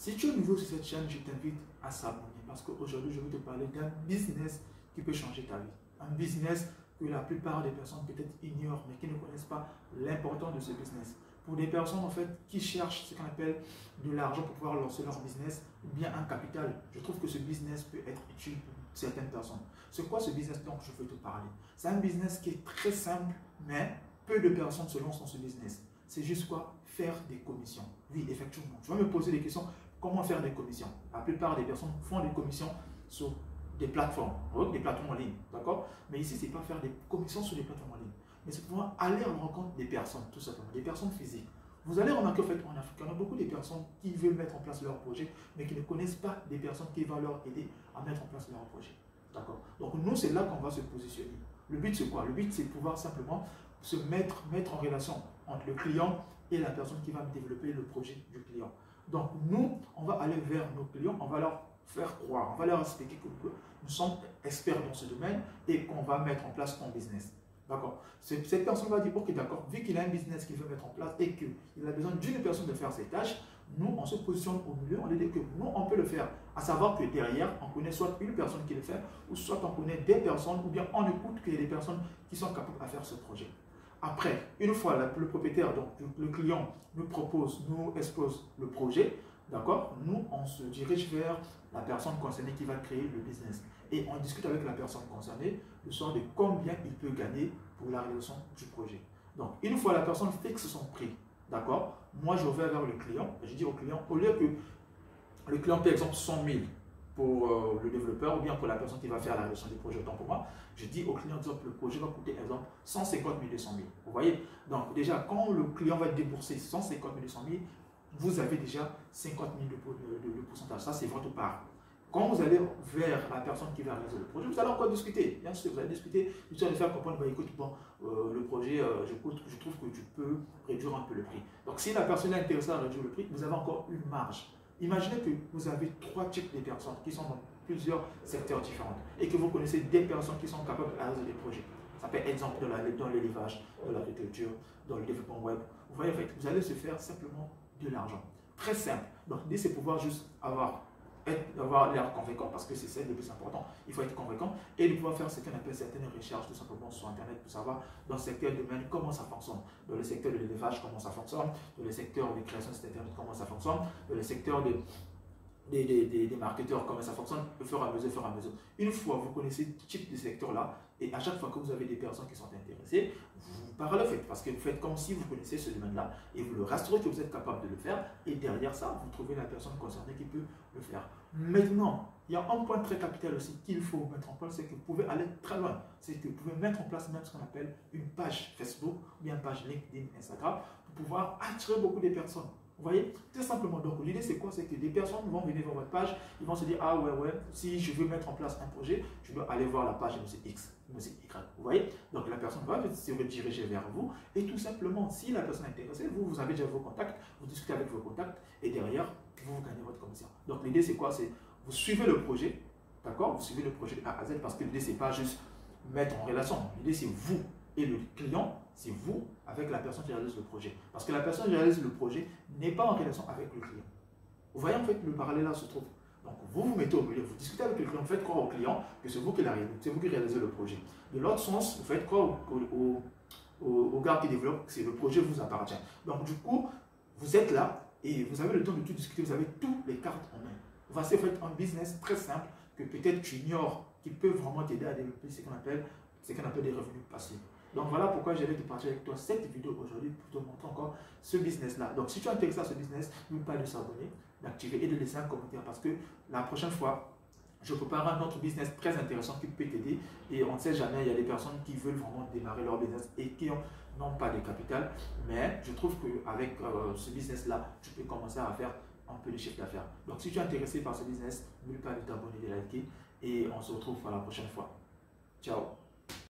Si tu es nouveau sur cette chaîne, je t'invite à s'abonner parce qu'aujourd'hui, je vais te parler d'un business qui peut changer ta vie. Un business que la plupart des personnes peut-être ignorent, mais qui ne connaissent pas l'importance de ce business. Pour des personnes en fait qui cherchent ce qu'on appelle de l'argent pour pouvoir lancer leur business ou bien un capital, je trouve que ce business peut être utile pour certaines personnes. C'est quoi ce business dont je veux te parler? C'est un business qui est très simple, mais peu de personnes se lancent dans ce business. C'est juste quoi? Faire des commissions. Oui, effectivement. Tu vas me poser des questions. Comment faire des commissions? La plupart des personnes font des commissions sur des plateformes en ligne, d'accord? Mais ici, ce n'est pas faire des commissions sur des plateformes en ligne, mais c'est pouvoir aller en rencontre des personnes, tout simplement, des personnes physiques. Vous allez remarquer, en fait, en Afrique, il y a beaucoup de personnes qui veulent mettre en place leur projet, mais qui ne connaissent pas des personnes qui vont leur aider à mettre en place leur projet, d'accord? Donc, nous, c'est là qu'on va se positionner. Le but, c'est quoi? Le but, c'est de pouvoir simplement se mettre en relation entre le client et la personne qui va développer le projet du client. Donc, nous, on va aller vers nos clients, on va leur faire croire, on va leur expliquer que nous sommes experts dans ce domaine et qu'on va mettre en place un business. D'accord? Cette personne va dire, ok, d'accord, vu qu'il a un business qu'il veut mettre en place et qu'il a besoin d'une personne de faire ses tâches, nous, on se positionne au milieu, on lui dit que nous, on peut le faire. À savoir que derrière, on connaît soit une personne qui le fait, ou soit on connaît des personnes, ou bien on écoute qu'il y a des personnes qui sont capables de faire ce projet. Après, une fois le propriétaire, donc le client, nous propose, nous expose le projet, d'accord, nous, on se dirige vers la personne concernée qui va créer le business. Et on discute avec la personne concernée de sorte de combien il peut gagner pour la réalisation du projet. Donc, une fois la personne fixe son prix, d'accord, moi, je vais vers le client, je dis au client, au lieu que le client paie, par exemple, 100 000 pour le développeur ou bien pour la personne qui va faire la réalisation du projet, autant pour moi, je dis au client, exemple, le projet va coûter, exemple, 150 000, 200 000. Vous voyez? Donc, déjà, quand le client va débourser 150 000, 200 000, vous avez déjà 50 000 de pourcentage. Ça, c'est votre part. Quand vous allez vers la personne qui va réaliser le projet, vous allez encore discuter. Bien sûr, vous allez discuter, vous allez faire comprendre, bah, écoute, bon, le projet, je trouve que tu peux réduire un peu le prix. Donc, si la personne est intéressée à réduire le prix, vous avez encore une marge. Imaginez que vous avez 3 types de personnes qui sont dans plusieurs secteurs différents et que vous connaissez des personnes qui sont capables de réaliser des projets. Ça peut être exemple dans l'élevage, dans l'agriculture, dans le développement web. Vous voyez, en fait, vous allez se faire simplement de l'argent. Très simple. Donc, l'idée, c'est pouvoir juste avoir l'air convaincant, parce que c'est ça le plus important. Il faut être convaincant et de pouvoir faire ce qu'on appelle certaines recherches tout simplement sur Internet pour savoir dans le secteur de domaine comment ça fonctionne. Dans le secteur de l'élevage, comment ça fonctionne. Dans le secteur de création de site Internet, comment ça fonctionne. Dans le secteur des marketeurs, comment ça fonctionne, au fur et à mesure. Une fois vous connaissez ce type de secteur-là, et à chaque fois que vous avez des personnes qui sont intéressées, vous parlez, parce que vous faites comme si vous connaissez ce domaine-là, et vous le rassurez que vous êtes capable de le faire, et derrière ça, vous trouvez la personne concernée qui peut le faire. Maintenant, il y a un point très capital aussi qu'il faut mettre en place, c'est que vous pouvez aller très loin. C'est que vous pouvez mettre en place même ce qu'on appelle une page Facebook, ou bien une page LinkedIn, Instagram, pour pouvoir attirer beaucoup de personnes. Vous voyez, tout simplement. Donc, l'idée, c'est quoi? C'est que des personnes vont venir voir votre page, ils vont se dire, ah ouais, si je veux mettre en place un projet, je dois aller voir la page de M. X, M. Y. Vous voyez? Donc, la personne va se rediriger vers vous. Et tout simplement, si la personne est intéressée, vous avez déjà vos contacts, vous discutez avec vos contacts, et derrière, vous gagnez votre commission. Donc, l'idée, c'est quoi? C'est vous suivez le projet, d'accord? Vous suivez le projet de A à Z, parce que l'idée, c'est pas juste mettre en relation. L'idée, c'est vous et le client, c'est vous avec la personne qui réalise le projet. Parce que la personne qui réalise le projet n'est pas en relation avec le client. Vous voyez en fait le parallèle là se trouve. Donc vous vous mettez au milieu, vous discutez avec le client, vous faites croire au client que c'est vous qui réalisez le projet. De l'autre sens, vous faites croire au gars qui développe que le projet vous appartient. Donc du coup, vous êtes là et vous avez le temps de tout discuter, vous avez toutes les cartes en main. Voici en fait un business très simple que peut-être tu ignores, qui peut vraiment t'aider à développer ce qu'on appelle des revenus passifs. Donc voilà pourquoi j'allais te partager avec toi cette vidéo aujourd'hui pour te montrer encore ce business-là. Donc si tu es intéressé à ce business, n'oublie pas de s'abonner, d'activer et de laisser un commentaire parce que la prochaine fois, je prépare un autre business très intéressant qui peut t'aider. Et on ne sait jamais, il y a des personnes qui veulent vraiment démarrer leur business et qui n'ont pas de capital. Mais je trouve qu'avec ce business-là, tu peux commencer à faire un peu de chiffre d'affaires. Donc si tu es intéressé par ce business, n'oublie pas de t'abonner, de liker et on se retrouve pour la prochaine fois. Ciao.